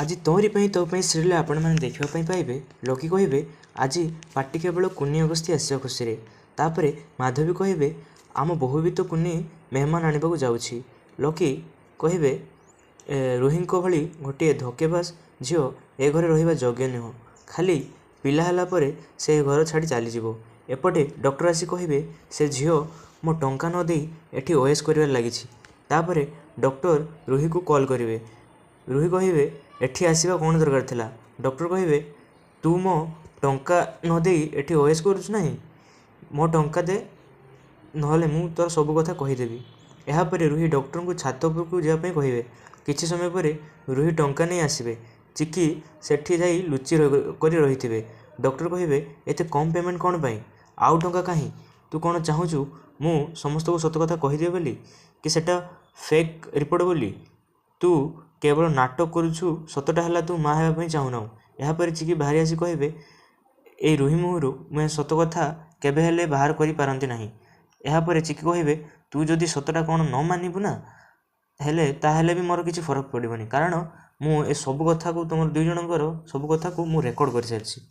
आज तोरी तो सीरियल आपण मैंने देखापी पाइबे। लकी कहे आज पार्टी केवल कुनी अगस्ती आस खुशी रे। तापर माधवी कहे आम बोहू भी तो कुनी मेहमान आने जाऊँगी। लकी कहे रोही भली गोटे धोकेबाज झील ए घर रहा योग्य नुह, खाली पिला है से घर छाड़ी चलीज। एपटे डॉक्टर आसी कहे से झील मो टंका न दे एठी ओएस कर लगी। तापर डॉक्टर रूही को कॉल करेंगे। रूही कहे एठी आसवा कौन दरकार थिला। डॉक्टर कहे तू मो टंका न दे एठी ओएस करुछु नहीं, मो टंका दे नहले मु तोर सब कथा कहीदेवी। यापर रूही डॉक्टर को छात उपरकू जावाई कहे। किछि समय पर रूही टंका नहीं आसबे। चिकी सेठी जाई लुचि कर रही थे। डॉक्टर कहे एते कम पेमेंट कौन पाई, आउ टंका कहीं, तू कौन चाहूँ मु समस्त को सत कथा कहीदे बोली कि सेटा फेक रिपोर्ट बोली, तू केवल नाटक करुछु, सतटा है तू माँ होगापी चाहूना। यापर चिकी बाहरी आसी कहे ए रूही मुहर मैं सत कथा केबे हेले बाहर करि पारंती नहीं। यापर चिकी कहे तू जदि सतटा कौन न मानबू ना हेले ताहेले भी मोर किसी फरक पड़ोनी, कारण मु ए सब कथा को तुम दुई जनकर सब कथा को मु रेकर्ड कर सारी।